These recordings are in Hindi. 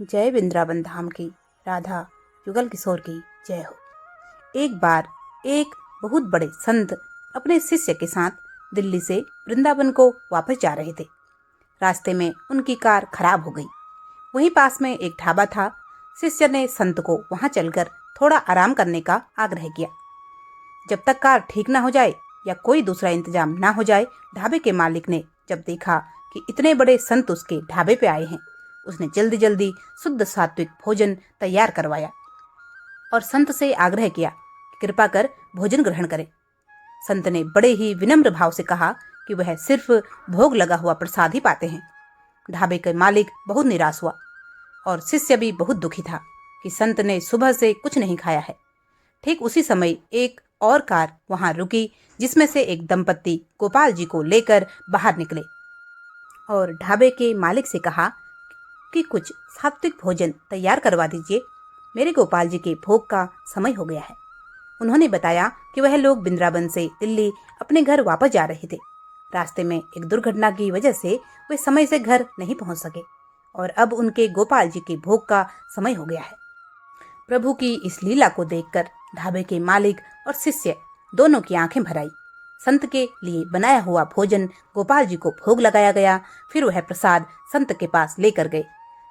जय वृंदावन धाम की, राधा युगल किशोर की जय हो। एक बार एक बहुत बड़े संत अपने शिष्य के साथ दिल्ली से वृंदावन को वापस जा रहे थे। रास्ते में उनकी कार खराब हो गई। वहीं पास में एक ढाबा था। शिष्य ने संत को वहां चलकर थोड़ा आराम करने का आग्रह किया। जब तक कार ठीक ना हो जाए या कोई दूसरा इंतजाम ना हो जाए, ढाबे के मालिक ने जब देखा कि इतने बड़े संत उसके ढाबे पे आए हैं, उसने जल्दी जल्दी शुद्ध सात्विक भोजन तैयार करवाया और संत से आग्रह किया कि कृपा कर भोजन ग्रहण करें। संत ने बड़े ही विनम्र भाव से कहा कि वह सिर्फ भोग लगा हुआ प्रसाद ही पाते हैं। ढाबे के मालिक बहुत निराश हुआ और शिष्य भी बहुत दुखी था कि संत ने सुबह से कुछ नहीं खाया है। ठीक उसी समय एक और कार वहां रुकी, जिसमें से एक दंपत्ति गोपाल जी को लेकर बाहर निकले और ढाबे के मालिक से कहा कि कुछ सात्विक भोजन तैयार करवा दीजिए, मेरे गोपाल जी के भोग का समय हो गया है। उन्होंने बताया कि वह लोग वृंदावन से दिल्ली अपने घर वापस जा रहे थे। रास्ते में एक दुर्घटना की वजह से वे समय से घर नहीं पहुंच सके और अब उनके गोपाल जी के भोग का समय हो गया है। प्रभु की इस लीला को देखकर ढाबे के मालिक और शिष्य दोनों की आंखें भर आई। संत के लिए बनाया हुआ भोजन गोपाल जी को भोग लगाया गया, फिर वह प्रसाद संत के पास लेकर गए।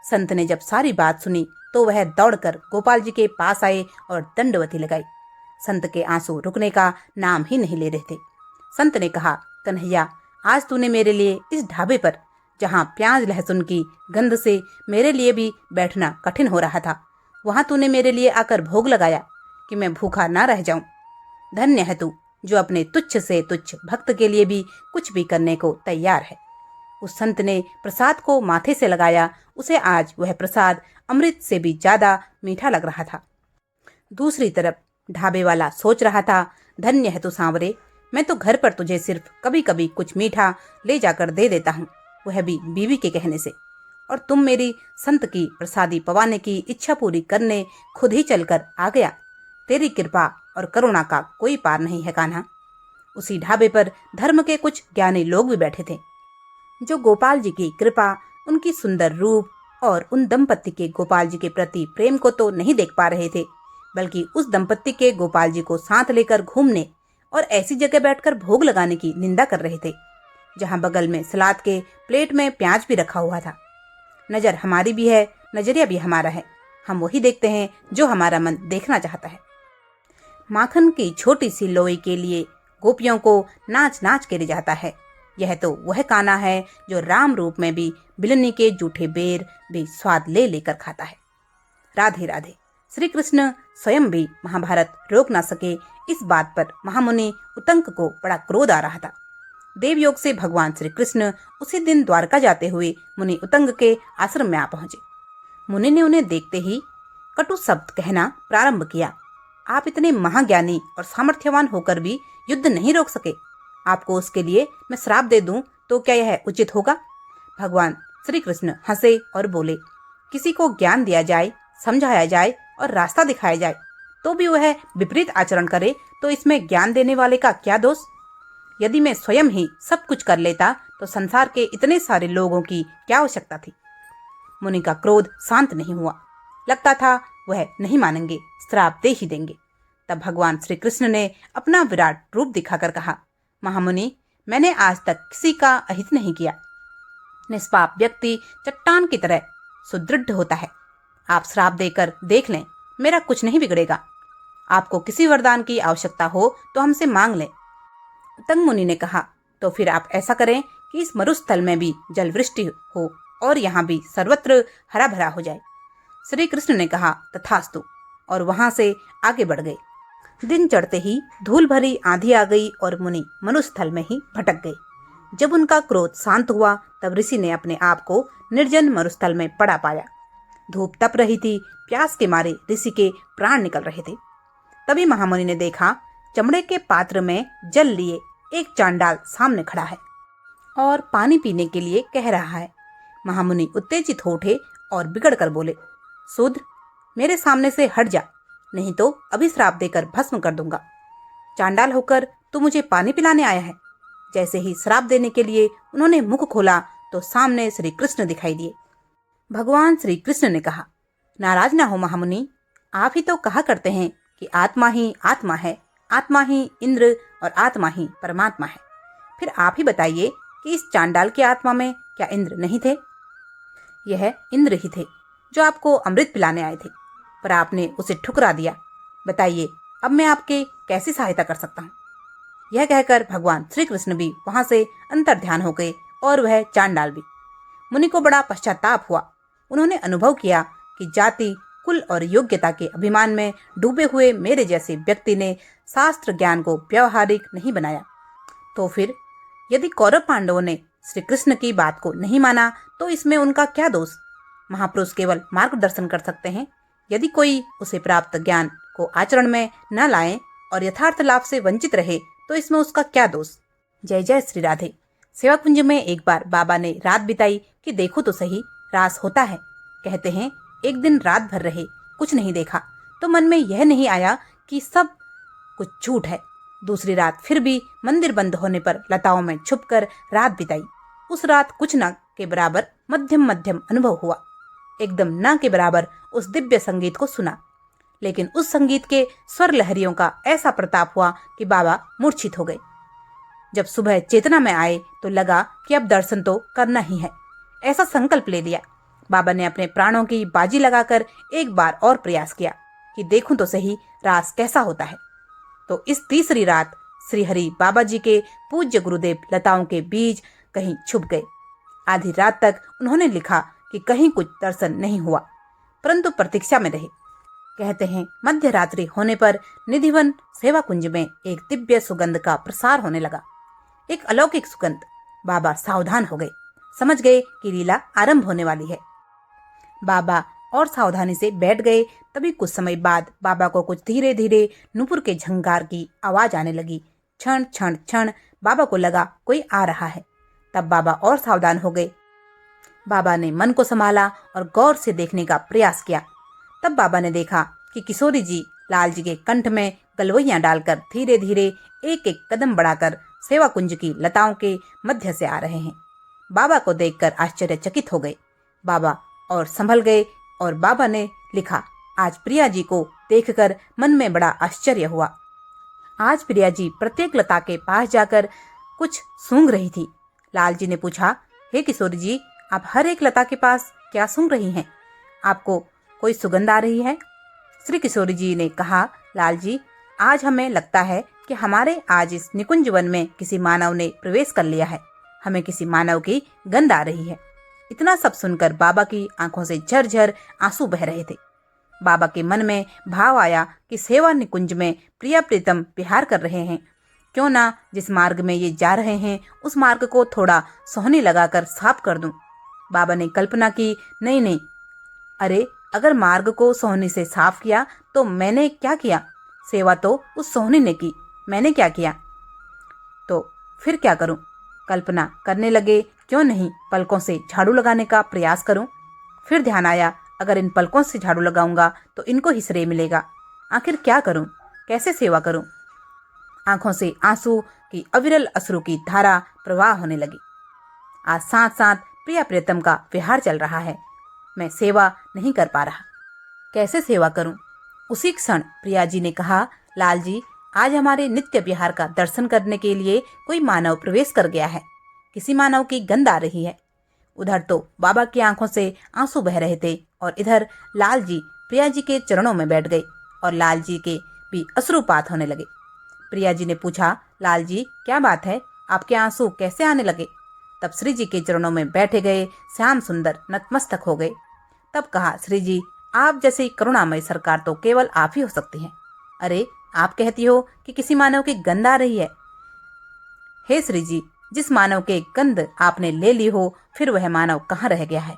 संत ने जब सारी बात सुनी तो वह दौड़कर गोपाल जी के पास आए और दंडवती लगाई। संत के आंसू रुकने का नाम ही नहीं ले रहे थे। संत ने कहा, कन्हैया, आज तूने मेरे लिए इस ढाबे पर, जहाँ प्याज लहसुन की गंध से मेरे लिए भी बैठना कठिन हो रहा था, वहां तूने मेरे लिए आकर भोग लगाया कि मैं भूखा ना रह जाऊं। धन्य है तू, जो अपने तुच्छ से तुच्छ भक्त के लिए भी कुछ भी करने को तैयार है। उस संत ने प्रसाद को माथे से लगाया। उसे आज वह प्रसाद अमृत से भी ज्यादा मीठा लग रहा था। दूसरी तरफ ढाबे वाला सोच रहा था, धन्य है तू सांवरे, मैं तो घर पर तुझे सिर्फ कभी कभी कुछ मीठा ले जाकर दे देता हूँ, वह भी बीवी के कहने से, और तुम मेरी संत की प्रसादी पवाने की इच्छा पूरी करने खुद ही चलकर आ गया। तेरी कृपा और करुणा का कोई पार नहीं है कान्हा। उसी ढाबे पर धर्म के कुछ ज्ञानी लोग भी बैठे थे, जो गोपाल जी की कृपा, उनकी सुंदर रूप और उन दंपत्ति के गोपाल जी के प्रति प्रेम को तो नहीं देख पा रहे थे, बल्कि उस दंपत्ति के गोपाल जी को साथ लेकर घूमने और ऐसी जगह बैठकर भोग लगाने की निंदा कर रहे थे, जहां बगल में सलाद के प्लेट में प्याज भी रखा हुआ था। नजर हमारी भी है, नजरिया भी हमारा है, हम वही देखते हैं जो हमारा मन देखना चाहता है। माखन की छोटी सी लोई के लिए गोपियों को नाच नाच के रिझाता है। यह तो वह कान्हा है जो राम रूप में भी बिलनी के जूठे बेर भी स्वाद ले लेकर खाता है। राधे राधे। श्री कृष्ण स्वयं भी महाभारत रोक ना सके। इस बात पर महामुनि उतंक को बड़ा क्रोध आ रहा था। देवयोग से भगवान श्री कृष्ण उसी दिन द्वारका जाते हुए मुनि उतंग के आश्रम में आ पहुंचे। मुनि ने उन्हें देखते ही कटु शब्द कहना प्रारंभ किया। आप इतने महाज्ञानी और सामर्थ्यवान होकर भी युद्ध नहीं रोक सके, आपको उसके लिए मैं श्राप दे दूं तो क्या यह उचित होगा? भगवान श्री कृष्ण हंसे और बोले, किसी को ज्ञान दिया जाए, समझाया जाए और रास्ता दिखाया जाए, तो भी वह विपरीत आचरण करे तो इसमें ज्ञान देने वाले का क्या दोष? यदि मैं स्वयं ही सब कुछ कर लेता तो संसार के इतने सारे लोगों की क्या आवश्यकता थी? मुनि का क्रोध शांत नहीं हुआ। लगता था वह नहीं मानेंगे, श्राप दे ही देंगे। तब भगवान श्री कृष्ण ने अपना विराट रूप दिखाकर कहा, महामुनि, मैंने आज तक किसी का अहित नहीं किया। निष्पाप व्यक्ति चट्टान की तरह सुदृढ़ होता है। आप श्राप देकर देख लें, मेरा कुछ नहीं बिगड़ेगा। आपको किसी वरदान की आवश्यकता हो तो हमसे मांग लें। तंग मुनि ने कहा, तो फिर आप ऐसा करें कि इस मरुस्थल में भी जल वृष्टि हो और यहाँ भी सर्वत्र हरा भरा हो जाए। श्री कृष्ण ने कहा, तथास्तु, और वहां से आगे बढ़ गए। दिन चढ़ते ही धूल भरी आंधी आ गई और मुनि मनुस्थल में ही भटक गए। जब उनका क्रोध शांत हुआ तब ऋषि ने अपने आप को निर्जन मरुस्थल में पड़ा पाया। धूप तप रही थी, प्यास के मारे ऋषि के प्राण निकल रहे थे। तभी महामुनि ने देखा, चमड़े के पात्र में जल लिए एक चांडाल सामने खड़ा है और पानी पीने के लिए कह रहा है। महामुनि उत्तेजित हो उठे और बिगड़ कर बोले, शूद्र, मेरे सामने से हट जा, नहीं तो अभी श्राप देकर भस्म कर दूंगा। चांडाल होकर तू मुझे पानी पिलाने आया है? जैसे ही श्राप देने के लिए उन्होंने मुख खोला तो सामने श्री कृष्ण दिखाई दिए। भगवान श्री कृष्ण ने कहा, नाराज ना हो महामुनि, आप ही तो कहा करते हैं कि आत्मा ही आत्मा है, आत्मा ही इंद्र और आत्मा ही परमात्मा है। फिर आप ही बताइए कि इस चांडाल की आत्मा में क्या इंद्र नहीं थे? यह इंद्र ही थे जो आपको अमृत पिलाने आए थे, पर आपने उसे ठुकरा दिया। बताइए अब मैं आपके कैसी सहायता कर सकता हूँ? यह कहकर भगवान श्री कृष्ण भी वहां से अंतर ध्यान हो गए और वह चांडाल भी। मुनि को बड़ा पश्चाताप हुआ। उन्होंने अनुभव किया कि जाति, कुल और योग्यता के अभिमान में डूबे हुए मेरे जैसे व्यक्ति ने शास्त्र ज्ञान को व्यवहारिक नहीं बनाया। तो फिर यदि कौरव पांडवों ने श्री कृष्ण की बात को नहीं माना तो इसमें उनका क्या दोष? महापुरुष केवल मार्गदर्शन कर सकते हैं। यदि कोई उसे प्राप्त ज्ञान को आचरण में न लाए और यथार्थ लाभ से वंचित रहे तो इसमें उसका क्या दोष? जय जय श्री राधे। सेवा कुंज में एक बार बाबा ने रात बिताई कि देखो तो सही रास होता है। कहते हैं एक दिन रात भर रहे, कुछ नहीं देखा, तो मन में यह नहीं आया कि सब कुछ झूठ है। दूसरी रात फिर भी मंदिर बंद होने पर लताओं में छुपकर रात बिताई। उस रात कुछ न के बराबर मध्यम मध्यम अनुभव हुआ। एकदम न के बराबर उस दिव्य संगीत को सुना, लेकिन उस संगीत के स्वर लहरियों का ऐसा प्रताप हुआ कि बाबा मूर्छित हो गए। जब सुबह चेतना में आए तो लगा कि अब दर्शन तो करना ही है। ऐसा संकल्प ले लिया। बाबा ने अपने प्राणों की बाजी लगाकर एक बार और प्रयास किया कि देखूं तो सही रास कैसा होता है। तो इस तीसरी रात श्री हरि बाबा जी के पूज्य गुरुदेव लताओं के बीच कहीं छुप गए। आधी रात तक उन्होंने लिखा कि कहीं कुछ दर्शन नहीं हुआ, परंतु प्रतीक्षा में रहे। कहते हैं मध्य रात्रि होने पर निधिवन सेवा कुंज में एक दिव्य सुगंध का प्रसार होने लगा, एक अलौकिक सुगंध। बाबा सावधान हो गए, समझ गए कि लीला आरंभ होने वाली है। बाबा और सावधानी से बैठ गए। तभी कुछ समय बाद बाबा को कुछ धीरे धीरे नुपुर के झंकार की आवाज आने लगी। क्षण क्षण क्षण बाबा को लगा कोई आ रहा है। तब बाबा और सावधान हो गए। बाबा ने मन को संभाला और गौर से देखने का प्रयास किया। तब बाबा ने देखा कि किशोरी जी लाल जी के कंठ में गलवैयां डालकर धीरे धीरे एक एक कदम बढ़ाकर सेवा कुंज की लताओं के मध्य से आ रहे हैं। बाबा को देखकर आश्चर्यचकित हो गए। बाबा और संभल गए और बाबा ने लिखा, आज प्रिया जी को देखकर मन में बड़ा आश्चर्य हुआ। आज प्रिया जी प्रत्येक लता के पास जाकर कुछ सूंघ रही थी। लाल जी ने पूछा, हे किशोरी जी, आप हर एक लता के पास क्या सूंघ रही हैं? आपको कोई सुगंध आ रही है? श्री किशोरी जी ने कहा, लाल जी, आज हमें लगता है कि हमारे आज इस निकुंज वन में किसी मानव ने प्रवेश कर लिया है। हमें किसी मानव की गंध आ रही है। इतना सब सुनकर बाबा की आंखों से झरझर आंसू बह रहे थे। बाबा के मन में भाव आया कि सेवा निकुंज में प्रिया प्रीतम विहार कर रहे हैं, क्यों ना जिस मार्ग में ये जा रहे हैं उस मार्ग को थोड़ा सोहनी लगाकर साफ कर दूं। बाबा ने कल्पना की, नहीं नहीं, अरे अगर मार्ग को सोहनी से साफ किया तो मैंने क्या किया? सेवा तो उस सोहनी ने की, मैंने क्या किया? तो फिर क्या करूं? कल्पना करने लगे, क्यों नहीं पलकों से झाड़ू लगाने का प्रयास करूं। फिर ध्यान आया, अगर इन पलकों से झाड़ू लगाऊंगा तो इनको ही श्रेय मिलेगा। आखिर क्या करूं, कैसे सेवा करूं? आंखों से आंसू की अविरल अश्रु की धारा प्रवाह होने लगी। आज साथ साथ प्रिया प्रीतम का विहार चल रहा है, मैं सेवा नहीं कर पा रहा, कैसे सेवा करूं? उसी क्षण प्रिया जी ने कहा, लाल जी, आज हमारे नित्य विहार का दर्शन करने के लिए कोई मानव प्रवेश कर गया है। किसी मानव की गंध आ रही है। उधर तो बाबा की आंखों से आंसू बह रहे थे और इधर लाल जी प्रिया जी के चरणों में बैठ गए और लाल जी के भी अश्रुपात होने लगे। प्रिया जी ने पूछा, लाल जी, क्या बात है, आपके आंसू कैसे आने लगे? तब श्री जी के चरणों में बैठे गए श्याम सुंदर नतमस्तक हो गए। तब कहा, श्री जी, आप जैसी करुणामय सरकार तो केवल आप ही हो सकती हैं। अरे आप कहती हो कि किसी मानव की गंध आ रही है। हे श्री जी, जिस मानव के गंध आपने ले ली हो, फिर वह मानव कहाँ रह गया है?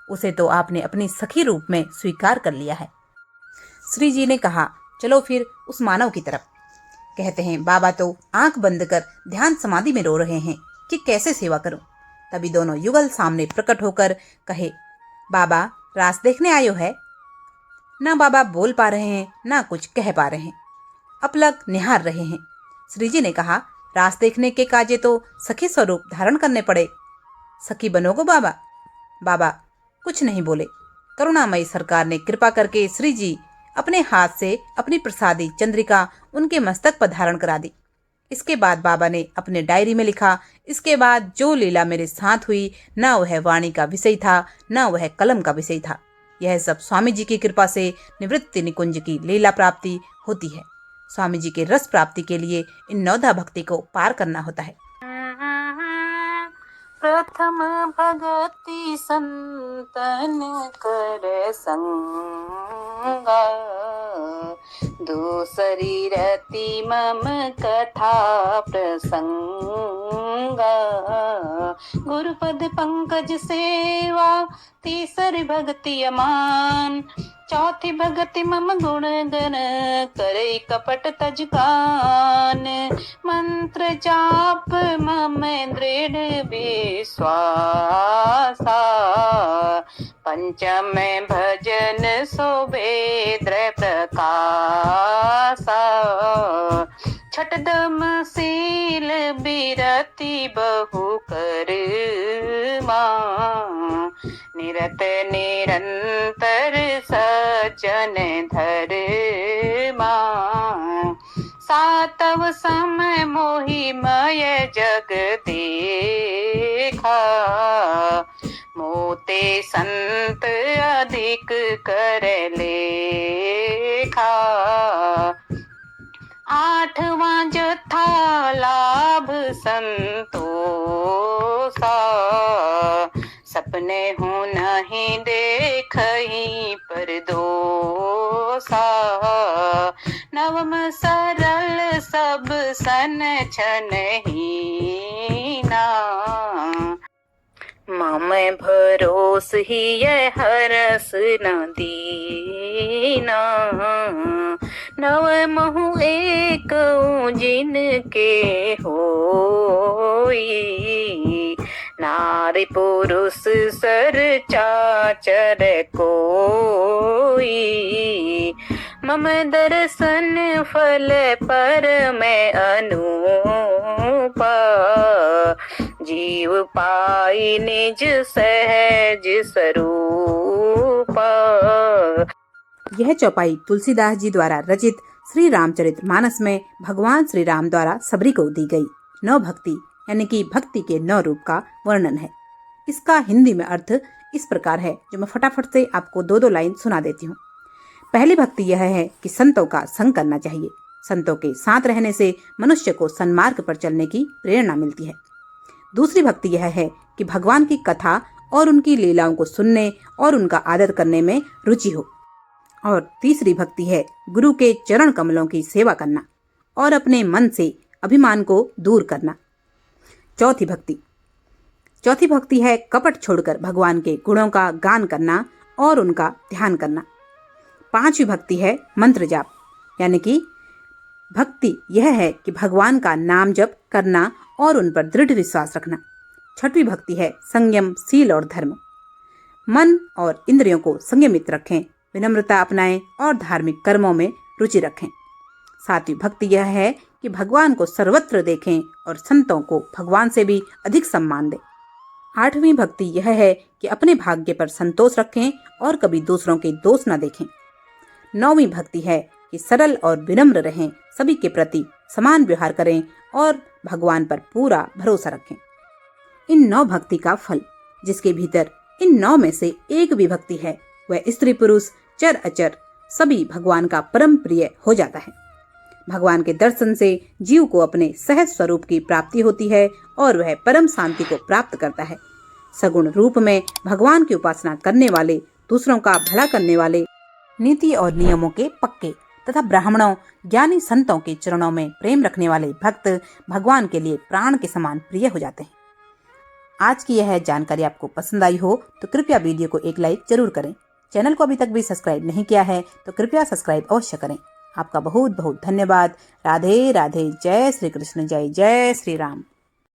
उसे तो आपने अपनी सखी रूप में स्वीकार कर लिया है। श्री जी ने कहा, चलो फिर उस मानव की तरफ। कहते हैं बाबा तो आंख बंद कर ध्यान समाधि में रो रहे हैं कि कैसे सेवा करूं। तभी दोनों युगल सामने प्रकट होकर कहे, बाबा रास देखने आयो है? ना बाबा बोल पा रहे हैं, ना कुछ कह पा रहे हैं, अपलक निहार रहे हैं। श्री जी ने कहा, रास देखने के काजे तो सखी स्वरूप धारण करने पड़े। सखी बनोगो बाबा? बाबा कुछ नहीं बोले। करुणामयी सरकार ने कृपा करके श्री जी अपने हाथ से अपनी प्रसादी चंद्रिका उनके मस्तक पर धारण करा दी। इसके बाद बाबा ने अपने डायरी में लिखा, इसके बाद जो लीला मेरे साथ हुई न वह वाणी का विषय था न वह कलम का विषय था। यह सब स्वामी जी की कृपा से निवृत्ति निकुंज की लीला प्राप्ति होती है। स्वामी जी के रस प्राप्ति के लिए इन 9 भक्ति को पार करना होता है। प्रथम भगति संतन कर संगा, दूसरी रति मम कथा प्रसंगा, गुरुपद पंकज सेवा, तीसरी भक्ति अमान, चौथी भगति मम गुण गण करे कपट तजगान, मंत्र जाप मम दृढ़ विश्वासा, पंचम भजन सोबेद्र प्रकाशा, छठदम शील बिरति बहु कर्मा, निरत निरंतर सज्जन धर्मा, सातव समय मोहिमय जग देखा, मोते संत अधिक कर लेखा, आठवां जथा लाभ संतोषा, सपने हूँ नहीं देखही पर दोषा, नवम सरल सब सन छन हीना, मम भरोस ही यह हरस न दीना, नव महु एक जिनके होई, नारी पुरुष सर चाचर कोई, मम दर्शन फल पर मैं अनूपा, जीव पाई निज सहज स्वरूपा। यह चौपाई तुलसीदास जी द्वारा रचित श्री रामचरितमानस में भगवान श्री राम द्वारा सबरी को दी गई 9 भक्ति यानी कि भक्ति के 9 रूप का वर्णन है। इसका हिंदी में अर्थ इस प्रकार है, जो मैं फटाफट से आपको 2 लाइन सुना देती हूँ। पहली भक्ति यह है कि संतों का संग करना चाहिए। संतों के साथ रहने से मनुष्य को सन्मार्ग पर चलने की प्रेरणा मिलती है। दूसरी भक्ति यह है कि भगवान की कथा और उनकी लीलाओं को सुनने और उनका आदर करने में रुचि हो। और तीसरी भक्ति है गुरु के चरण कमलों की सेवा करना और अपने मन से अभिमान को दूर करना। चौथी भक्ति है कपट छोड़कर भगवान के गुणों का गान करना और उनका ध्यान करना। 5वीं भक्ति है मंत्र जाप, यानी कि भक्ति यह है कि भगवान का नाम जप करना और उन पर दृढ़ विश्वास रखना। 6वीं भक्ति है संयम, शील और धर्म। मन और इंद्रियों को संयमित रखें, विनम्रता अपनाएं और धार्मिक कर्मों में रुचि रखें। 7वीं भक्ति यह है कि भगवान को सर्वत्र देखें और संतों को भगवान से भी अधिक सम्मान दें। 8वीं भक्ति यह है कि अपने भाग्य पर संतोष रखें और कभी दूसरों के दोष न देखें। 9वीं भक्ति है कि सरल और विनम्र रहें, सभी के प्रति समान व्यवहार करें और भगवान पर पूरा भरोसा रखें। इन 9 भक्ति का फल, जिसके भीतर इन 9 में से एक भी भक्ति है, वह स्त्री पुरुष चर अचर सभी भगवान का परम प्रिय हो जाता है। भगवान के दर्शन से जीव को अपने सहज स्वरूप की प्राप्ति होती है और वह परम शांति को प्राप्त करता है। सगुण रूप में भगवान की उपासना करने वाले, दूसरों का भला करने वाले, नीति और नियमों के पक्के तथा ब्राह्मणों ज्ञानी संतों के चरणों में प्रेम रखने वाले भक्त भगवान के लिए प्राण के समान प्रिय हो जाते हैं। आज की यह जानकारी आपको पसंद आई हो तो कृपया वीडियो को एक लाइक जरूर करें। चैनल को अभी तक भी सब्सक्राइब नहीं किया है तो कृपया सब्सक्राइब अवश्य करें। आपका बहुत बहुत धन्यवाद। राधे राधे। जय श्री कृष्ण। जय जय श्री राम।